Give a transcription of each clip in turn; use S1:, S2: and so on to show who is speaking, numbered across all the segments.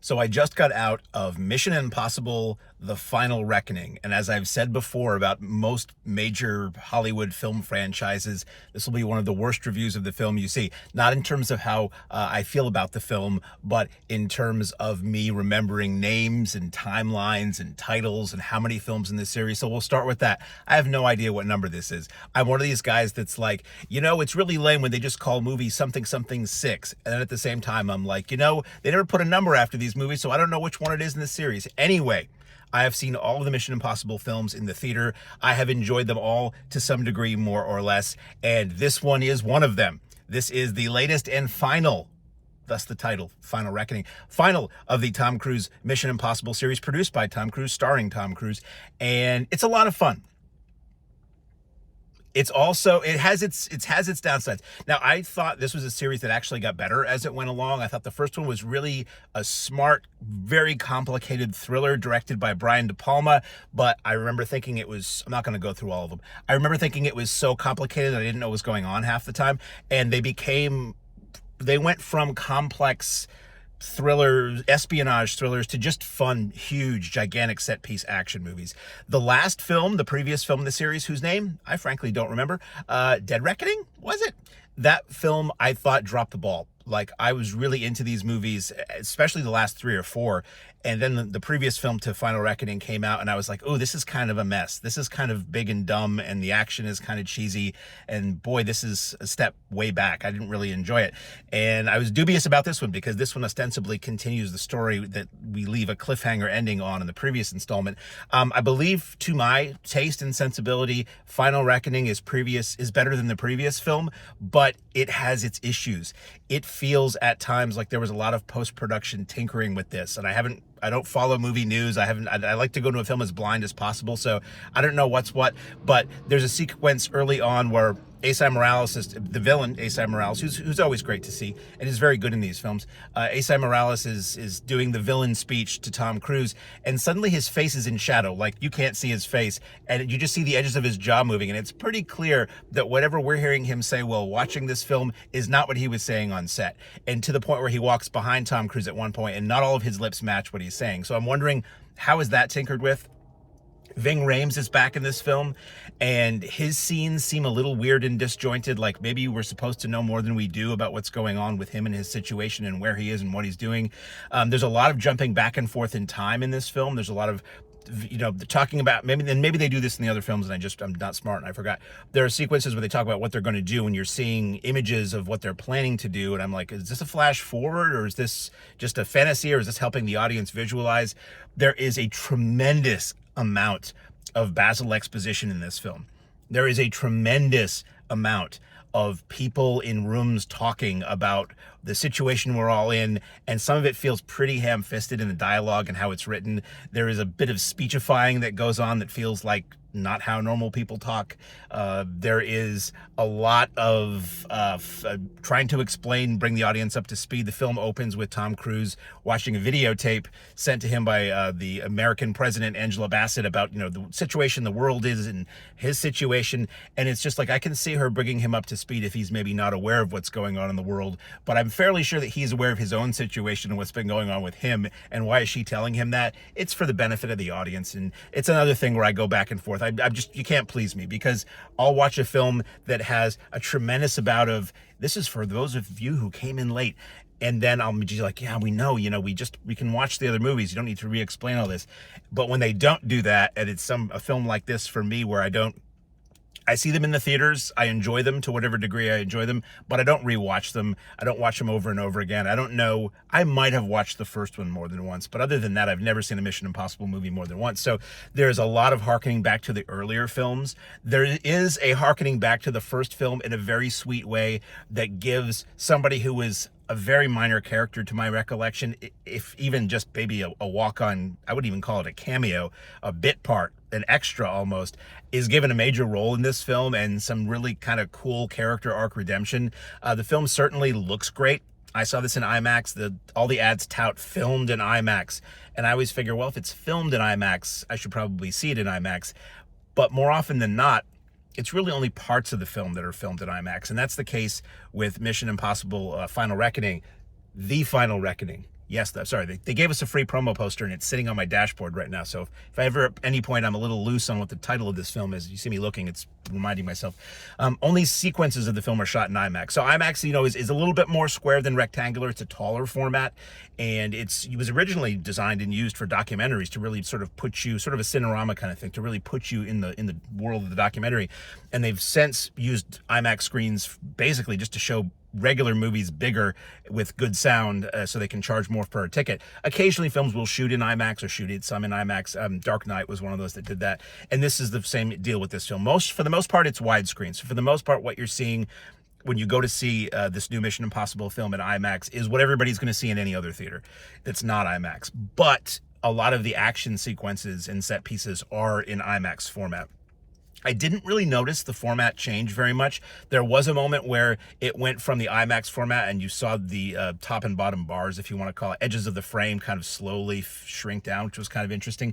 S1: So I just got out of Mission Impossible: The Final Reckoning. And as I've said before about most major Hollywood film franchises, this will be one of the worst reviews of the film you see. Not in terms of how I feel about the film, but in terms of me remembering names and timelines and titles and how many films in this series. So we'll start with that. I have no idea what number this is. I'm one of these guys that's like, it's really lame when they just call movies something something 6. And then at the same time, I'm like, they never put a number after these movies, so I don't know which one it is in the series. Anyway, I have seen all of the Mission Impossible films in the theater. I have enjoyed them all to some degree, more or less, and this one is one of them. This is the latest and final, thus the title, Final Reckoning, final of the Tom Cruise Mission Impossible series, produced by Tom Cruise, starring Tom Cruise, and it's a lot of fun. It has its downsides. Now, I thought this was a series that actually got better as it went along. I thought the first one was really a smart, very complicated thriller directed by Brian De Palma, but I remember thinking I'm not going to go through all of them. I remember thinking it was so complicated that I didn't know what was going on half the time, and they went from complex thrillers, espionage thrillers, to just fun, huge, gigantic set-piece action movies. The previous film in the series, whose name I frankly don't remember, Dead Reckoning, was it? That film, I thought, dropped the ball. Like, I was really into these movies, especially the last 3 or 4. And then the previous film to Final Reckoning came out, and I was like, oh, this is kind of a mess. This is kind of big and dumb, and the action is kind of cheesy. And boy, this is a step way back. I didn't really enjoy it. And I was dubious about this one because this one ostensibly continues the story that we leave a cliffhanger ending on in the previous installment. I believe, to my taste and sensibility, Final Reckoning is better than the previous film, but it has its issues. It feels at times like there was a lot of post-production tinkering with this, and I don't follow movie news. I like to go to a film as blind as possible, so I don't know what's what, but there's a sequence early on where Asai Morales is the villain, Asai Morales, who's always great to see and is very good in these films. Asai Morales is doing the villain speech to Tom Cruise, and suddenly his face is in shadow. Like, you can't see his face, and you just see the edges of his jaw moving, and it's pretty clear that whatever we're hearing him say while watching this film is not what he was saying on set. And to the point where he walks behind Tom Cruise at one point, and not all of his lips match what he's saying. So I'm wondering, how is that tinkered with? Ving Rhames is back in this film, and his scenes seem a little weird and disjointed. Like, maybe we're supposed to know more than we do about what's going on with him and his situation and where he is and what he's doing. There's a lot of jumping back and forth in time in this film. There's a lot of talking about, maybe they do this in the other films and I'm not smart and I forgot. There are sequences where they talk about what they're going to do, and you're seeing images of what they're planning to do, and I'm like, is this a flash forward, or is this just a fantasy, or is this helping the audience visualize? There is a tremendous amount of Basil exposition in this film. There is a tremendous amount of people in rooms talking about the situation we're all in, and some of it feels pretty ham-fisted in the dialogue and how it's written. There is a bit of speechifying that goes on that feels like not how normal people talk. There is a lot of trying to explain, bring the audience up to speed. The film opens with Tom Cruise watching a videotape sent to him by the American president, Angela Bassett, about the situation the world is in, his situation. And it's just like, I can see her bringing him up to speed if he's maybe not aware of what's going on in the world. But I'm fairly sure that he's aware of his own situation and what's been going on with him. And why is she telling him that? It's for the benefit of the audience. And it's another thing where I go back and forth. You can't please me, because I'll watch a film that has a tremendous amount of, this is for those of you who came in late. And then I'll be like, yeah, we know, we can watch the other movies. You don't need to re-explain all this. But when they don't do that, and it's a film like this for me where I see them in the theaters. I enjoy them to whatever degree I enjoy them, but I don't rewatch them. I don't watch them over and over again. I don't know. I might have watched the first one more than once, but other than that, I've never seen a Mission Impossible movie more than once. So there's a lot of hearkening back to the earlier films. There is a hearkening back to the first film in a very sweet way that gives somebody who was a very minor character, to my recollection, if even just maybe a walk-on, I wouldn't even call it a cameo, a bit part, an extra almost, is given a major role in this film and some really kind of cool character arc redemption. The film certainly looks great. I saw this in IMAX. All the ads tout filmed in IMAX. And I always figure, well, if it's filmed in IMAX, I should probably see it in IMAX. But more often than not, it's really only parts of the film that are filmed in IMAX. And that's the case with Mission Impossible Final Reckoning. The Final Reckoning Yes, sorry, they gave us a free promo poster, and it's sitting on my dashboard right now. So if I ever at any point I'm a little loose on what the title of this film is, you see me looking, it's reminding myself. Only sequences of the film are shot in IMAX. So IMAX, is a little bit more square than rectangular. It's a taller format, and it was originally designed and used for documentaries to really sort of put you, sort of a Cinerama kind of thing, to really put you in the world of the documentary. And they've since used IMAX screens basically just to show regular movies bigger with good sound, so they can charge more per ticket. Occasionally films will shoot in IMAX or shoot it some in IMAX. Dark Knight was one of those that did that, and this is the same deal with this film. For the most part, it's widescreen. So for the most part, what you're seeing when you go to see this new Mission Impossible film in IMAX is what everybody's going to see in any other theater that's not IMAX. But a lot of the action sequences and set pieces are in IMAX format. I didn't really notice the format change very much. There was a moment where it went from the IMAX format and you saw the top and bottom bars, if you want to call it, edges of the frame kind of slowly shrink down, which was kind of interesting.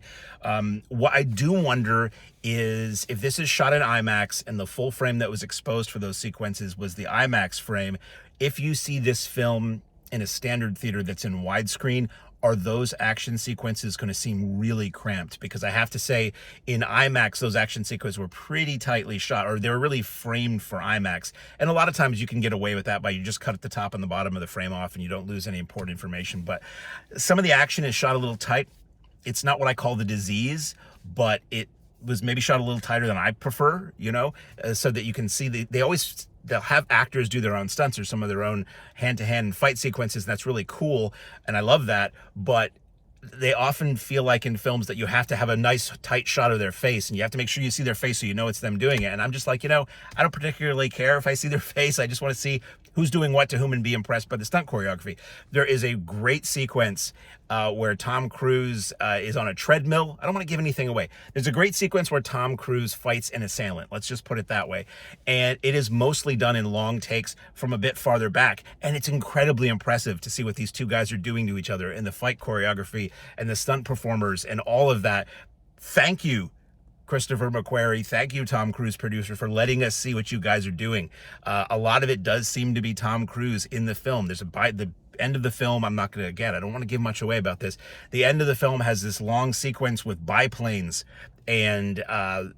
S1: What I do wonder is if this is shot in IMAX and the full frame that was exposed for those sequences was the IMAX frame, if you see this film in a standard theater that's in widescreen, are those action sequences going to seem really cramped? Because I have to say, in IMAX, those action sequences were pretty tightly shot, or they were really framed for IMAX. And a lot of times you can get away with that by you just cut the top and the bottom of the frame off and you don't lose any important information. But some of the action is shot a little tight. It's not what I call the disease, but it was maybe shot a little tighter than I prefer, so that you can see they'll have actors do their own stunts or some of their own hand-to-hand fight sequences, and that's really cool, and I love that, but they often feel like in films that you have to have a nice tight shot of their face, and you have to make sure you see their face so you know it's them doing it. And I'm just like, I don't particularly care if I see their face. I just want to see who's doing what to whom and be impressed by the stunt choreography. There is a great sequence where Tom Cruise is on a treadmill. I don't want to give anything away. There's a great sequence where Tom Cruise fights an assailant. Let's just put it that way. And it is mostly done in long takes from a bit farther back. And it's incredibly impressive to see what these two guys are doing to each other and the fight choreography and the stunt performers and all of that. Thank you, Christopher McQuarrie. Thank you, Tom Cruise, producer, for letting us see what you guys are doing. A lot of it does seem to be Tom Cruise in the film. There's the end of the film, I don't want to give much away about this. The end of the film has this long sequence with biplanes, and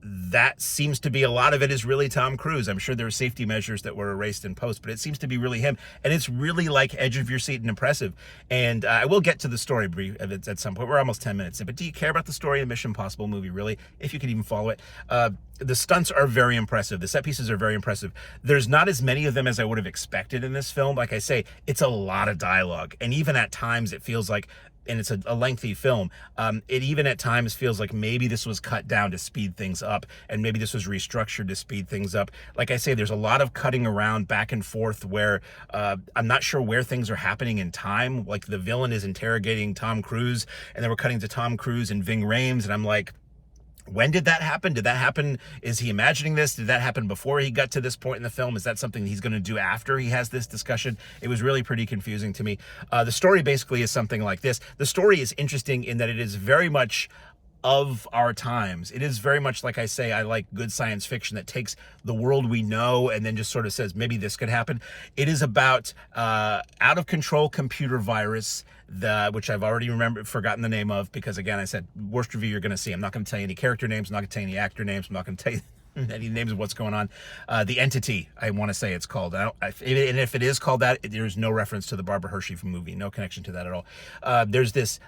S1: that seems to be, a lot of it is really Tom Cruise. I'm sure there are safety measures that were erased in post, but it seems to be really him, and it's really like edge of your seat and impressive. And I will get to the story brief at some point. We're almost 10 minutes in, but do you care about the story of the Mission Impossible movie, really? If you can even follow it. The stunts are very impressive. The set pieces are very impressive. There's not as many of them as I would have expected in this film. Like I say, it's a lot of dialogue, and even at times it feels like, and it's a lengthy film, it even at times feels like maybe this was cut down to speed things up, and maybe this was restructured to speed things up. Like I say, there's a lot of cutting around back and forth where I'm not sure where things are happening in time. Like the villain is interrogating Tom Cruise, and then we're cutting to Tom Cruise and Ving Rhames, and I'm like, when did that happen? Did that happen? Is he imagining this? Did that happen before he got to this point in the film? Is that something he's going to do after he has this discussion? It was really pretty confusing to me. The story basically is something like this. The story is interesting in that it is very much of our times. It is very much, like I say, I like good science fiction that takes the world we know and then just sort of says, maybe this could happen. It is about out-of-control computer virus, which I've already forgotten the name of, because again, I said, worst review you're going to see. I'm not going to tell you any character names. I'm not going to tell you any actor names. I'm not going to tell you any names of what's going on. The Entity, I want to say it's called. And if it is called that, there's no reference to the Barbara Hershey movie. No connection to that at all. There's this,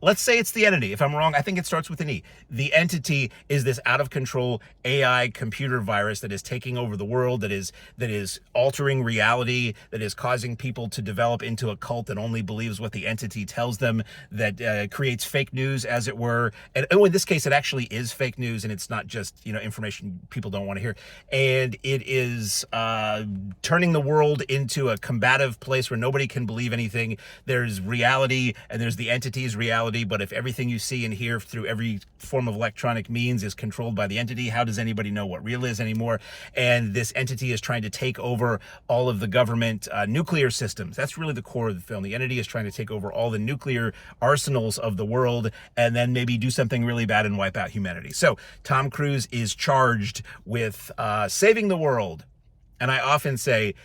S1: let's say it's the Entity. If I'm wrong, I think it starts with an E. The Entity is this out-of-control AI computer virus that is taking over the world, that is altering reality, that is causing people to develop into a cult that only believes what the Entity tells them, that creates fake news, as it were. And in this case, it actually is fake news, and it's not just, information people don't want to hear. And it is turning the world into a combative place where nobody can believe anything. There's reality, and there's the Entity's reality, but if everything you see and hear through every form of electronic means is controlled by the Entity, how does anybody know what real is anymore? And this Entity is trying to take over all of the government nuclear systems. That's really the core of the film. The Entity is trying to take over all the nuclear arsenals of the world, and then maybe do something really bad and wipe out humanity. So Tom Cruise is charged with saving the world. And I often say,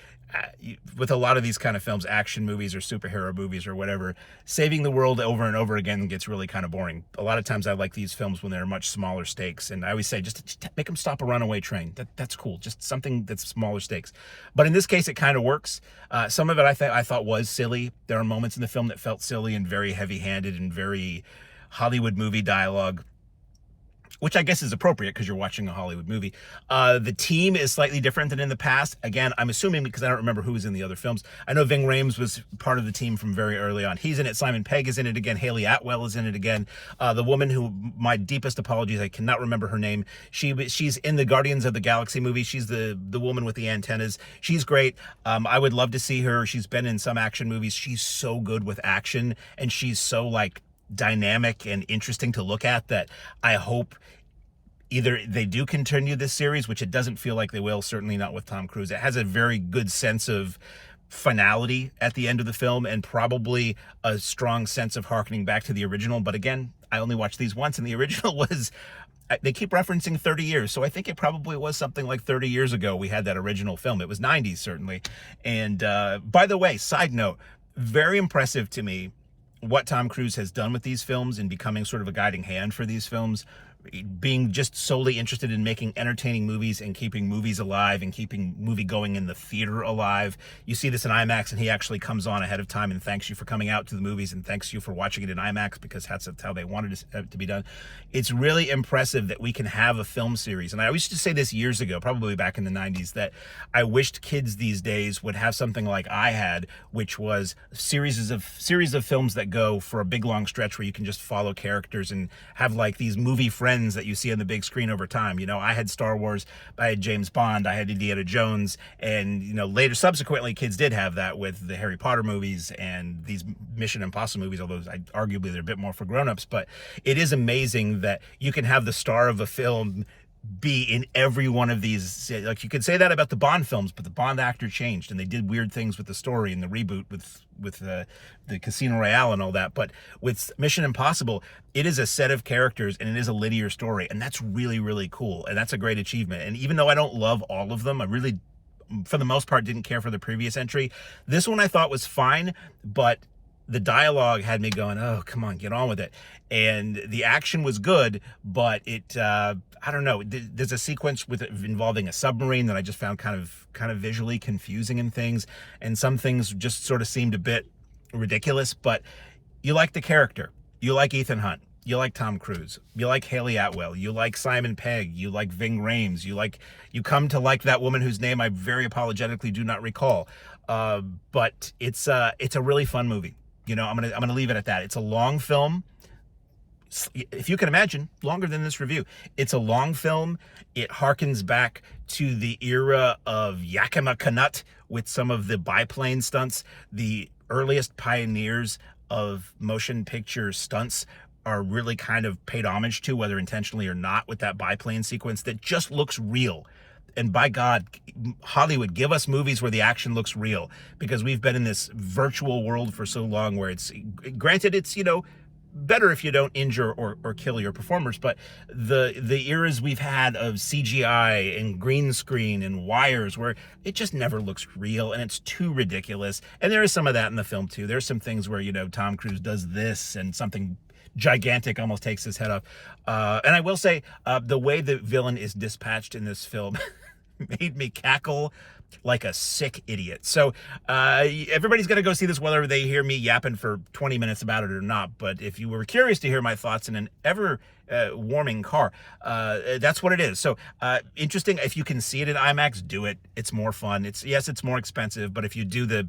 S1: with a lot of these kind of films, action movies or superhero movies or whatever, saving the world over and over again gets really kind of boring. A lot of times I like these films when they're much smaller stakes, and I always say just make them stop a runaway train. That's cool. Just something that's smaller stakes. But in this case, it kind of works. Some of it I thought was silly. There are moments in the film that felt silly and very heavy-handed and very Hollywood movie dialogue, which I guess is appropriate because you're watching a Hollywood movie. The team is slightly different than in the past. Again, I'm assuming because I don't remember who was in the other films. I know Ving Rhames was part of the team from very early on. He's in it. Simon Pegg is in it again. Hayley Atwell is in it again. The woman who, my deepest apologies, I cannot remember her name. She's in the Guardians of the Galaxy movie. She's the woman with the antennas. She's great. I would love to see her. She's been in some action movies. She's so good with action, and she's so like dynamic and interesting to look at that I hope either they do continue this series, which it doesn't feel like they will, certainly not with Tom Cruise. It has a very good sense of finality at the end of the film and probably a strong sense of harkening back to the original. But again, I only watched these once, and the original was, they keep referencing 30 years. So I think it probably was something like 30 years ago we had that original film. It was 90s, certainly. And by the way, side note, very impressive to me what Tom Cruise has done with these films and becoming sort of a guiding hand for these films, being just solely interested in making entertaining movies and keeping movies alive and keeping movie going in the theater alive. You see this in IMAX, and he actually comes on ahead of time and thanks you for coming out to the movies and thanks you for watching it in IMAX because that's how they wanted it to be done. It's really impressive that we can have a film series. And I used to say this years ago, probably back in the 90s, that I wished kids these days would have something like I had, which was series of films that go for a big long stretch where you can just follow characters and have like these movie friends that you see on the big screen over time. You know, I had Star Wars, I had James Bond, I had Indiana Jones, and you know, later subsequently kids did have that with the Harry Potter movies and these Mission Impossible movies, although arguably they're a bit more for grown-ups. But it is amazing that you can have the star of a film be in every one of these. Like, you could say that about the Bond films, but the Bond actor changed and they did weird things with the story and the reboot with the Casino Royale and all that. But with Mission Impossible, it is a set of characters and it is a linear story, and that's really, really cool, and that's a great achievement. And even though I don't love all of them, I really, for the most part, didn't care for the previous entry. This one I thought was fine, but the dialogue had me going, oh, come on, get on with it. And the action was good, but it, I don't know. There's a sequence involving a submarine that I just found kind of visually confusing in things. And some things just sort of seemed a bit ridiculous, but you like the character. You like Ethan Hunt. You like Tom Cruise. You like Hayley Atwell. You like Simon Pegg. You like Ving Rhames. You come to like that woman whose name I very apologetically do not recall. But it's a really fun movie. You know, I'm gonna leave it at that. It's a long film. If you can imagine, longer than this review. It's a long film. It harkens back to the era of Yakima Canutt with some of the biplane stunts. The earliest pioneers of motion picture stunts are really kind of paid homage to, whether intentionally or not, with that biplane sequence that just looks real. And by God, Hollywood, give us movies where the action looks real, because we've been in this virtual world for so long where it's, granted, it's, you know, better if you don't injure or kill your performers, but the eras we've had of CGI and green screen and wires where it just never looks real and it's too ridiculous. And there is some of that in the film too. There's some things where, you know, Tom Cruise does this and something gigantic almost takes his head off. And I will say, the way the villain is dispatched in this film made me cackle like a sick idiot. So everybody's going to go see this whether they hear me yapping for 20 minutes about it or not. But if you were curious to hear my thoughts in an ever warming car, that's what it is. So interesting. If you can see it in IMAX, do it. It's more fun. Yes, it's more expensive, but if you do the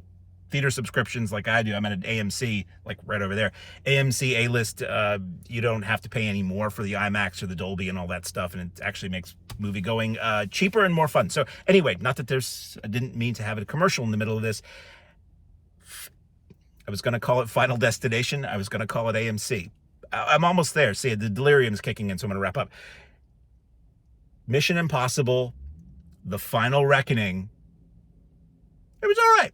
S1: theater subscriptions like I do, I'm at an AMC, like right over there, AMC A-list, you don't have to pay any more for the IMAX or the Dolby and all that stuff, and it actually makes movie going cheaper and more fun. So anyway, not that I didn't mean to have a commercial in the middle of this. I was going to call it Final Destination. I was going to call it AMC. I'm almost there. See, the delirium's kicking in, so I'm going to wrap up. Mission Impossible, The Final Reckoning. It was all right.